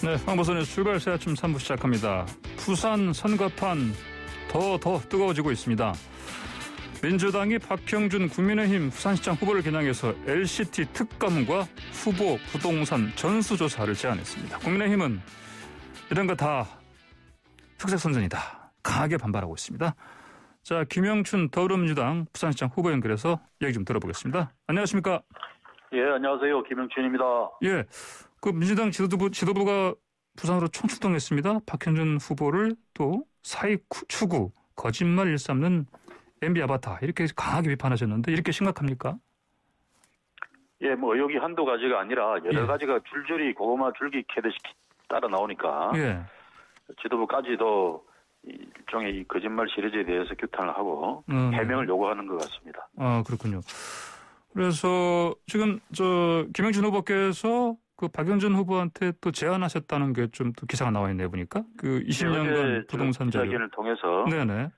네, 황보선의 출발 새 아침 3부 시작합니다. 부산 선거판 더 뜨거워지고 있습니다. 민주당이 박형준 국민의힘 부산시장 후보를 겨냥해서 LCT 특검과 후보 부동산 전수조사를 제안했습니다. 국민의힘은 이런 거 다 흑색선전이다. 강하게 반발하고 있습니다. 자, 김영춘 더불어민주당 부산시장 후보 연결해서 얘기 좀 들어보겠습니다. 안녕하십니까? 예, 안녕하세요. 김영춘입니다. 예, 그 민주당 지도부가 부산으로 총출동했습니다. 박형준 후보를 또 사익 추구, 거짓말 일삼는 MB 아바타 이렇게 강하게 비판하셨는데 이렇게 심각합니까? 예, 뭐 의혹이 한두 가지가 아니라 여러 예. 가지가 줄줄이 고구마 줄기 캐듯이 따라 나오니까 예. 지도부까지도 일종의 이 거짓말 시리즈에 대해서 규탄을 하고 해명을 요구하는 것 같습니다. 아, 그렇군요. 그래서 지금 김영준 후보께서 그 박영준 후보한테 또 제안하셨다는 게 좀 또 기사가 나와 있네요, 보니까. 그 20년간 부동산 자료. 기자회견을 통해서 네네.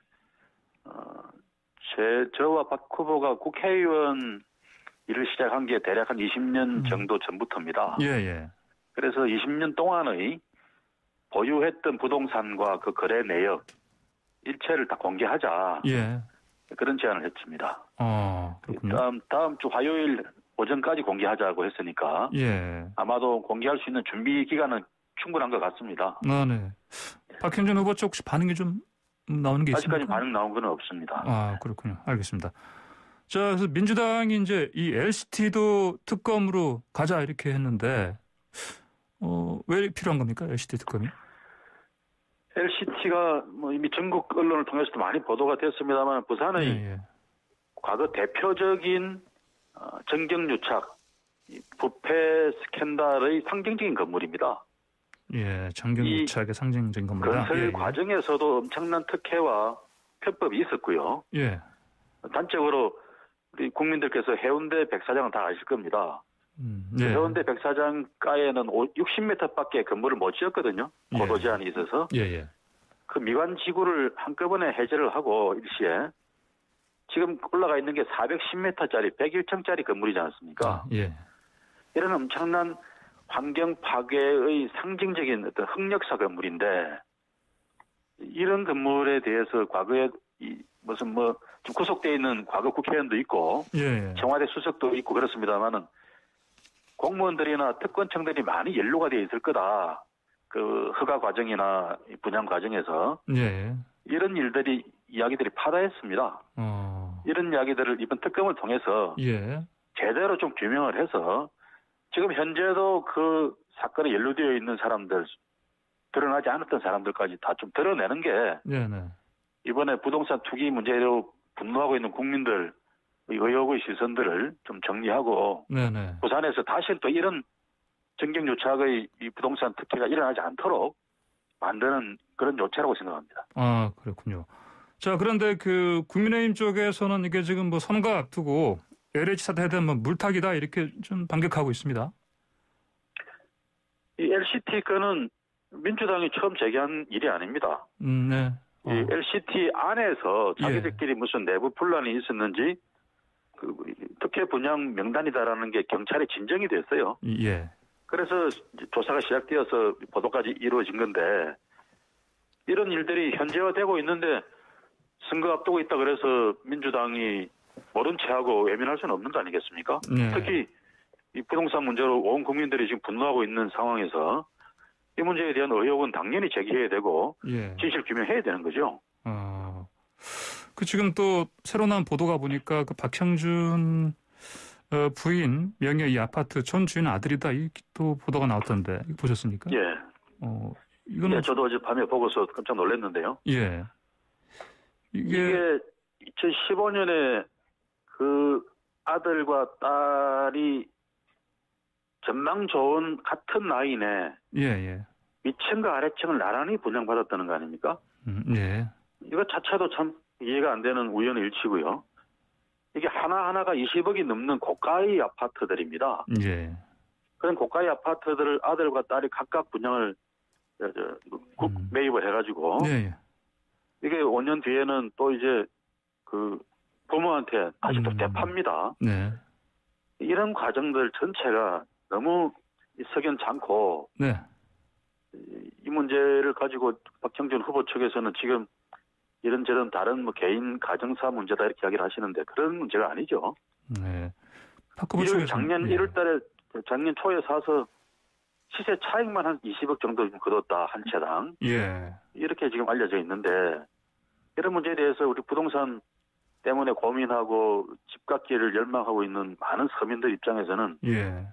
저와 박 후보가 국회의원 일을 시작한 게 대략 한 20년 정도 전부터입니다. 예. 그래서 20년 동안의 보유했던 부동산과 그 거래 내역 일체를 다 공개하자. 예. 그런 제안을 했습니다. 그렇군요. 다음 주 화요일 오전까지 공개하자고 했으니까. 예. 아마도 공개할 수 있는 준비 기간은 충분한 것 같습니다. 네. 박형준 후보 쪽 혹시 반응이 좀 나오는 게 있습니까? 아직까지 반응 나온 건 없습니다. 아, 그렇군요. 알겠습니다. 자, 그래서 민주당이 이제 이 LCT도 특검으로 가자 이렇게 했는데, 왜 필요한 겁니까? LCT 특검이? LCT가 뭐 이미 전국 언론을 통해서도 많이 보도가 됐습니다만 부산의 예. 과거 대표적인 정경유착, 부패 스캔들의 상징적인 건물입니다. 예, 정경유착의 상징적인 건물이다. 건설 과정에서도 엄청난 특혜와 편법이 있었고요. 예. 단적으로 우리 국민들께서 해운대 백사장은 다 아실 겁니다. 예. 해운대 백사장가에는 60m밖에 건물을 못 지었거든요. 고도 제한이 있어서. 예. 그 미관 지구를 한꺼번에 해제를 하고 일시에 지금 올라가 있는 게 410m짜리 101층짜리 건물이지 않습니까? 예. 이런 엄청난 환경 파괴의 상징적인 어떤 흑역사 건물인데 이런 건물에 대해서 과거에 무슨 좀 구속되어 있는 과거 국회의원도 있고 예. 청와대 수석도 있고 그렇습니다만은 공무원들이나 특권층들이 많이 연루가 되어 있을 거다. 그 허가 과정이나 분양 과정에서 예. 이런 이야기들이 파다했습니다. 이런 이야기들을 이번 특검을 통해서 제대로 좀 규명을 해서 지금 현재도 그 사건에 연루되어 있는 사람들, 드러나지 않았던 사람들까지 다 좀 드러내는 게 이번에 부동산 투기 문제로 분노하고 있는 국민들 의혹의 시선들을 좀 정리하고 부산에서 다시 또 이런 정경유착의 이 부동산 특혜가 일어나지 않도록 만드는 그런 요체라고 생각합니다. 아, 그렇군요. 자, 그런데 그 국민의힘 쪽에서는 이게 지금 뭐 선거 앞두고 LH 사태에 대한 물타기다 이렇게 좀 반격하고 있습니다. 이 LCT 건은 민주당이 처음 제기한 일이 아닙니다. 네. 이 LCT 안에서 자기들끼리 무슨 내부 분란이 있었는지 그 특혜 분양 명단이다라는 게 경찰에 진정이 됐어요. 예. 그래서 조사가 시작되어서 보도까지 이루어진 건데 이런 일들이 현재화되고 있는데 선거 앞두고 있다 그래서 민주당이 모른 체하고 외면할 수는 없는 거 아니겠습니까? 특히 이 부동산 문제로 온 국민들이 지금 분노하고 있는 상황에서 이 문제에 대한 의혹은 당연히 제기해야 되고 진실 규명해야 되는 거죠. 그 지금 또 새로 나온 보도가 보니까 그 박형준 부인 명의 이 아파트 전 주인 아들이다 이 또 보도가 나왔던데 이거 보셨습니까? 예. 이거는 저도 어젯밤에 보고서 깜짝 놀랐는데요. 예. 이게 2015년에 그 아들과 딸이 전망 좋은 같은 나이에 위층과 아래층을 나란히 분양받았다는 거 아닙니까? 이거 자체도 참 이해가 안 되는 우연의 일치고요. 이게 하나하나가 20억이 넘는 고가의 아파트들입니다. 그런 고가의 아파트들을 아들과 딸이 각각 분양을 매입을 해가지고 이게 5년 뒤에는 또 이제 그 부모한테 다시 또 되팝니다. 이런 과정들 전체가 너무 석연찮고 문제를 가지고 박형준 후보 측에서는 지금 이런저런 다른 뭐 개인 가정사 문제다 이렇게 이야기를 하시는데 그런 문제가 아니죠. 네. 박 후보 측에서 작년 1월달에 작년 초에 사서 시세 차익만 한 20억 정도 거뒀다 한 채당. 예. 이렇게 지금 알려져 있는데 이런 문제에 대해서 우리 부동산 때문에 고민하고 집 갖기를 열망하고 있는 많은 서민들 입장에서는 예.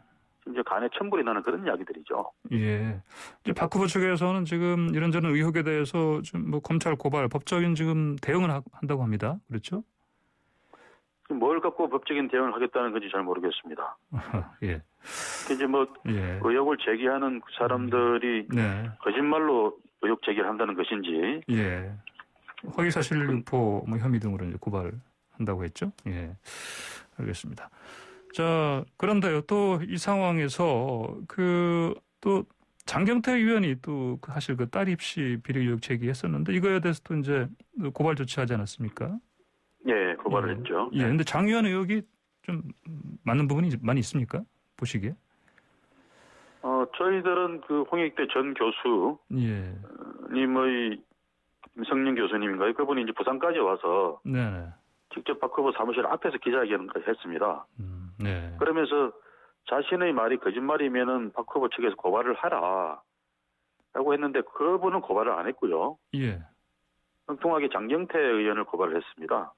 이제 간에 천불이 나는 그런 이야기들이죠. 예. 이제 박 후보 측에서는 지금 이런저런 의혹에 대해서 좀 뭐 검찰 고발, 법적인 지금 대응을 한다고 합니다. 그렇죠? 뭘 갖고 법적인 대응을 하겠다는 건지 잘 모르겠습니다. 예. 이제 뭐 예. 의혹을 제기하는 그 사람들이 네. 거짓말로 의혹 제기를 한다는 것인지. 예. 허위사실 유포 뭐 혐의 등으로 이제 고발한다고 했죠. 예. 알겠습니다. 자, 그런데요, 또 이 상황에서 또 장경태 의원이 또 사실 그 딸 입시 비리 의혹 제기했었는데 이거에 대해서 또 이제 고발 조치하지 않았습니까? 예, 고발을 했죠. 예, 근데 장 의원 의혹이 좀 맞는 부분이 많이 있습니까? 보시기에? 저희들은 그 홍익대 전 교수님의 김성년 교수님인가요? 그분이 이제 부산까지 와서 네네. 직접 박 후보 사무실 앞에서 기자회견을 했습니다. 네. 그러면서 자신의 말이 거짓말이면은 박 후보 측에서 고발을 하라 라고 했는데 그분은 고발을 안 했고요. 예. 엉뚱하게 장경태 의원을 고발을 했습니다.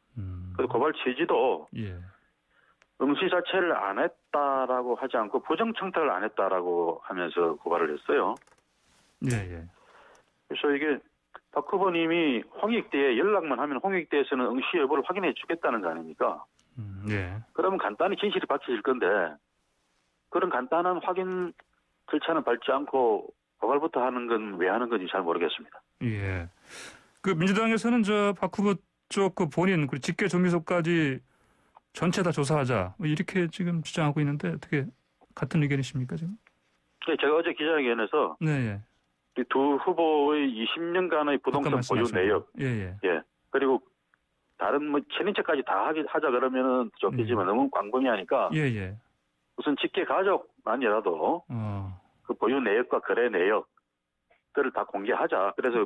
그래서 고발 취지도 예. 응시 자체를 안 했다라고 하지 않고 부정 청탁을 안 했다라고 하면서 고발을 했어요. 예. 그래서 이게 박 후보님이 홍익대에 연락만 하면 홍익대에서는 응시 여부를 확인해 주겠다는 거 아닙니까? 예. 그러면 간단히 진실이 밝혀질 건데 그런 간단한 확인 절차는 밟지 않고 고발부터 하는 건 왜 하는 건지 잘 모르겠습니다. 예. 그 민주당에서는 저 박 후보 쪽 그 본인 그리고 직계 조미소까지 전체 다 조사하자 뭐 이렇게 지금 주장하고 있는데 어떻게 같은 의견이십니까 지금? 네, 제가 어제 기자회견에서 네. 이 두 후보의 20년간의 부동산 보유 내역, 예. 그리고 다른 뭐 친인척까지 다 하자 그러면은 좋겠지만 너무 광범위하니까 예. 우선 직계 가족만이라도 그 보유 내역과 거래 내역들을 다 공개하자. 그래서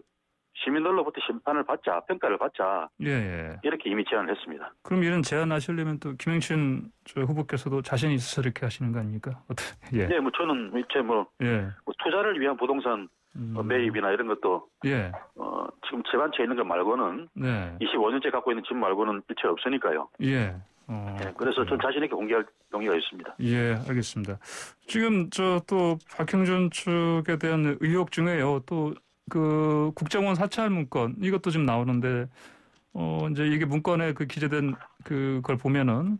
시민들로부터 심판을 받자, 평가를 받자. 예. 이렇게 이미 제안을 했습니다. 그럼 이런 제안하시려면 또 김영춘 후보께서도 자신이 있어서 이렇게 하시는 거 아닙니까? 예. 네, 뭐 저는 이제 뭐 투자를 위한 부동산 매입이나 이런 것도 지금 집안채 있는 것 말고는 25년째 갖고 있는 집 말고는 일체 없으니까요. 예. 그래서 전 자신 있게 공개할 용의가 있습니다. 예, 알겠습니다. 지금 또 박형준 측에 대한 의혹 중에요. 또 그 국정원 사찰 문건 이것도 지금 나오는데 이제 이게 문건에 그 기재된 그걸 보면은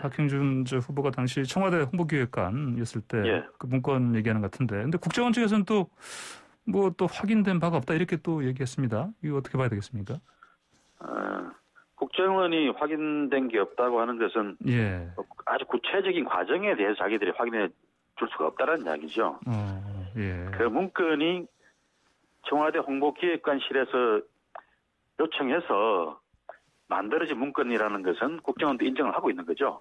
박형준 후보가 당시 청와대 홍보기획관이었을 때 그 문건 얘기하는 것 같은데, 근데 국정원 측에서는 또 확인된 바가 없다 이렇게 또 얘기했습니다. 이거 어떻게 봐야 되겠습니까? 국정원이 확인된 게 없다고 하는 것은 아주 구체적인 과정에 대해서 자기들이 확인해 줄 수가 없다는 이야기죠. 그 문건이 청와대 홍보기획관실에서 요청해서 만들어진 문건이라는 것은 국정원도 인정을 하고 있는 거죠.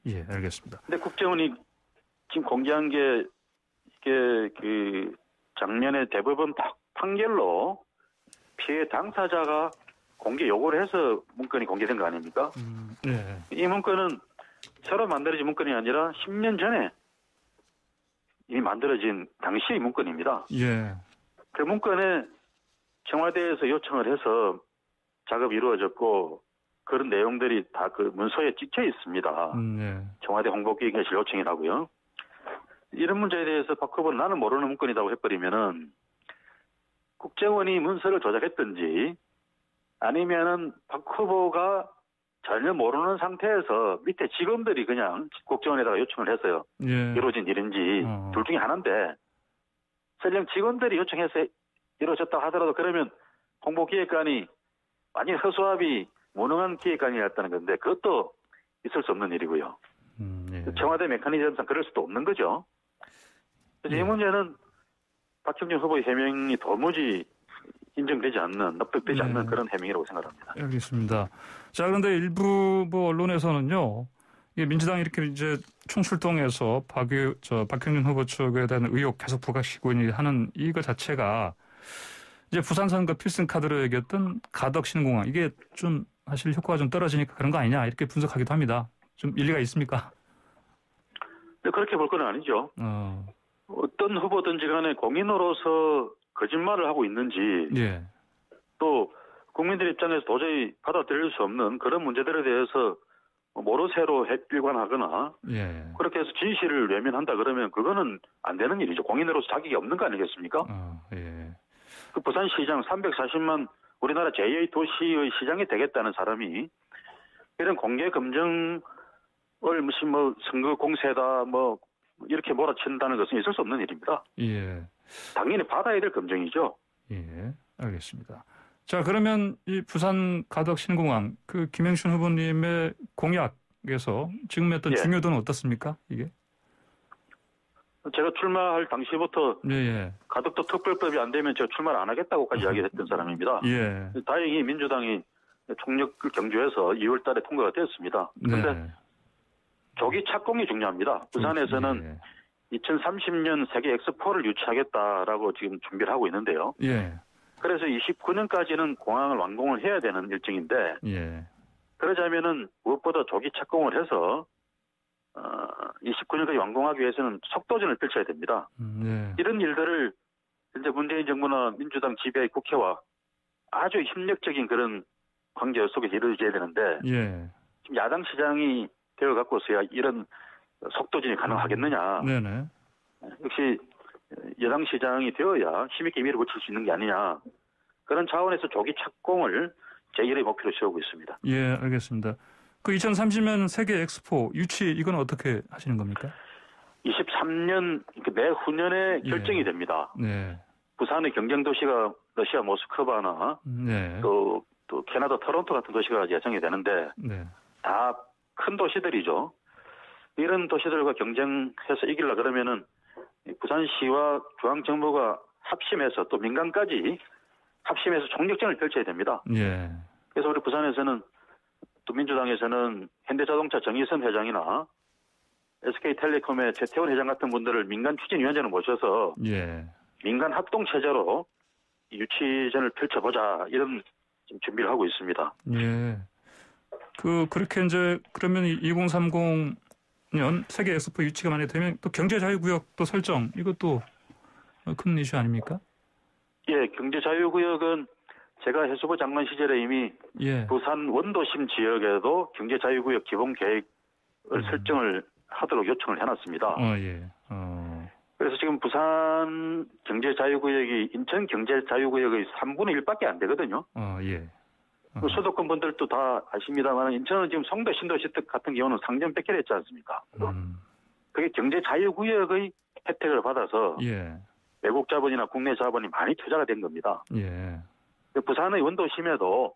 예, 알겠습니다. 근데 국정원이 지금 공개한 게 이게 그 작년에 대법원 판결로 피해 당사자가 공개 요구를 해서 문건이 공개된 거 아닙니까? 이 문건은 새로 만들어진 문건이 아니라 10년 전에 이미 만들어진 당시의 문건입니다. 그 문건에 청와대에서 요청을 해서 작업이 이루어졌고 그런 내용들이 다 그 문서에 찍혀 있습니다. 청와대 홍보기획관실 요청이라고요. 이런 문제에 대해서 박 후보는 나는 모르는 문건이라고 해버리면은 국정원이 문서를 조작했든지 아니면은 박 후보가 전혀 모르는 상태에서 밑에 직원들이 그냥 국정원에다가 요청을 해서요. 이루어진 일인지 둘 중에 하나인데 설령 직원들이 요청해서 이루어졌다 하더라도 그러면 홍보기획관이 완전히 허수아비 무능한 기획관이었다는 건데 그것도 있을 수 없는 일이고요. 청와대 메커니즘상 그럴 수도 없는 거죠. 그래서 이 문제는 박형준 후보의 해명이 도무지 인정되지 않는, 납득되지 않는 그런 해명이라고 생각합니다. 알겠습니다. 자, 그런데 일부 언론에서는요, 민주당이 이렇게 이제 총출동해서 박형준 후보 측에 대한 의혹 계속 부각시키고 하는 이거 자체가 이제 부산 선거 필승 카드로 얘기했던 가덕 신공항 이게 좀 사실 효과가 좀 떨어지니까 그런 거 아니냐 이렇게 분석하기도 합니다. 좀 일리가 있습니까? 네, 그렇게 볼 건 아니죠. 어떤 후보든지 간에 공인으로서 거짓말을 하고 있는지 예. 또 국민들 입장에서 도저히 받아들일 수 없는 그런 문제들에 대해서 모르쇠로 일관하거나 예. 그렇게 해서 진실을 외면한다 그러면 그거는 안 되는 일이죠. 공인으로서 자격이 없는 거 아니겠습니까? 예. 그 부산시장 340만 우리나라 제2의 도시의 시장이 되겠다는 사람이 이런 공개 검증을 무슨 선거 공세다 이렇게 몰아친다는 것은 있을 수 없는 일입니다. 예. 당연히 받아야 될 검증이죠. 예. 알겠습니다. 자, 그러면 이 부산 가덕 신공항 그 김영춘 후보님의 공약에서 지금 했던 중요도는 어떻습니까? 이게? 제가 출마할 당시부터 예. 가덕도 특별법이 안 되면 제가 출마를 안 하겠다고까지 이야기했던 사람입니다. 예. 다행히 민주당이 총력을 경주해서 2월 달에 통과가 됐습니다. 그런데 네. 조기 착공이 중요합니다. 부산에서는 2030년 세계 엑스포를 유치하겠다라고 지금 준비를 하고 있는데요. 예. 그래서 29년까지는 공항을 완공을 해야 되는 일정인데 예. 그러자면은 무엇보다 조기 착공을 해서 29년까지 완공하기 위해서는 속도전을 펼쳐야 됩니다. 예. 이런 일들을 현재 문재인 정부나 민주당 지배의 국회와 아주 협력적인 그런 관계 속에서 이루어져야 되는데 지금 야당 시장이 되어갖고서야 이런 속도전이 가능하겠느냐. 네네. 역시 여당 시장이 되어야 힘있게 밀어붙일 수 있는 게 아니냐. 그런 차원에서 조기 착공을 제1의 목표로 세우고 있습니다. 예, 알겠습니다. 그 2030년 세계 엑스포 유치 이건 어떻게 하시는 겁니까? 23년 내후년에 결정이 됩니다. 네. 부산의 경쟁도시가 러시아 모스크바나 또 캐나다 토론토 같은 도시가 예정이 되는데 다 큰 도시들이죠. 이런 도시들과 경쟁해서 이기려 그러면은 부산시와 중앙정부가 합심해서 또 민간까지 합심해서 총력전을 펼쳐야 됩니다. 예. 그래서 우리 부산에서는 또 민주당에서는 현대자동차 정의선 회장이나 SK텔레콤의 최태원 회장 같은 분들을 민간 추진위원장을 모셔서 민간 합동 체제로 유치전을 펼쳐보자 이런 준비를 하고 있습니다. 예. 그렇게 이제 그러면 2030년 세계 엑스포 유치가 만약에 되면 또 경제자유구역 또 설정 이것도 큰 이슈 아닙니까? 예, 경제자유구역은 제가 해수부 장관 시절에 이미 부산 원도심 지역에도 경제자유구역 기본계획을 설정을 하도록 요청을 해놨습니다. 그래서 지금 부산 경제자유구역이 인천 경제자유구역의 3분의 1밖에 안 되거든요. 수도권 분들도 다 아십니다만 인천은 지금 송도 신도시 같은 경우는 상점 뺏기를 했지 않습니까? 그게 경제자유구역의 혜택을 받아서 외국 자본이나 국내 자본이 많이 투자가 된 겁니다. 부산의 원도심에도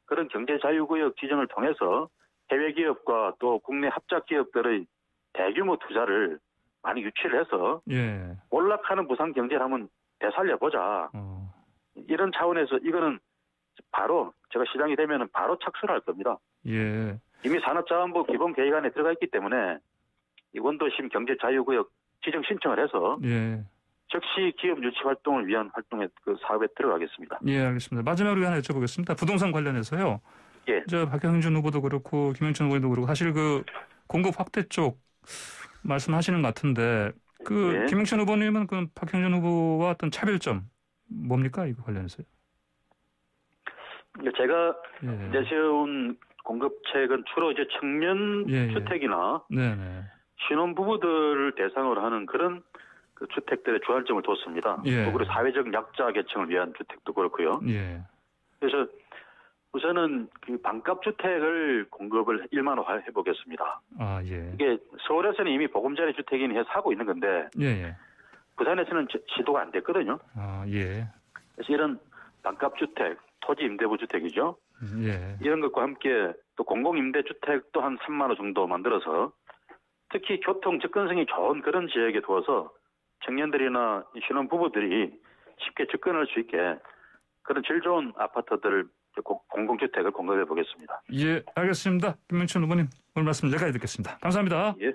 그런 경제자유구역 지정을 통해서 해외 기업과 또 국내 합작 기업들의 대규모 투자를 많이 유치를 해서 올락하는 부산 경제를 한번 되살려보자. 이런 차원에서 이거는 바로 제가 시장이 되면 바로 착수를 할 겁니다. 이미 산업자원부 기본계획안에 들어가 있기 때문에 이 원도심 경제자유구역 지정 신청을 해서 즉시 기업 유치 활동을 위한 활동에 그 사업에 들어가겠습니다. 예, 알겠습니다. 마지막으로 하나 여쭤보겠습니다. 부동산 관련해서요. 저 박형준 후보도 그렇고 김영춘 후보도 그렇고 사실 그 공급 확대 쪽 말씀하시는 것 같은데 김영춘 후보님은 그 박형준 후보와 어떤 차별점 뭡니까 이거 관련해서요? 제가 내세운 공급책은 주로 이제 청년 주택이나 신혼부부들을 대상으로 하는 그런 그 주택들의 주안점을 뒀습니다. 또 그리고 사회적 약자 계층을 위한 주택도 그렇고요. 그래서 우선은 그 반값 주택을 공급을 일반화해 보겠습니다. 이게 서울에서는 이미 보금자리 주택인이 해서 하고 있는 건데 부산에서는 시도가 안 됐거든요. 그래서 이런 반값 주택, 토지 임대부 주택이죠. 이런 것과 함께 또 공공임대주택도 한 3만 호 정도 만들어서 특히 교통 접근성이 좋은 그런 지역에 두어서 청년들이나 신혼부부들이 쉽게 접근할 수 있게 그런 질 좋은 아파트들을 공동주택을 공급해 보겠습니다. 예, 알겠습니다. 김명춘 후보님 오늘 말씀 여기까지 듣겠습니다. 감사합니다. 예,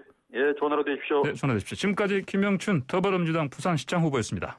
좋은 하루 되십시오. 네, 좋은 하루 되십시오. 지금까지 김명춘 더불어민주당 부산시장 후보였습니다.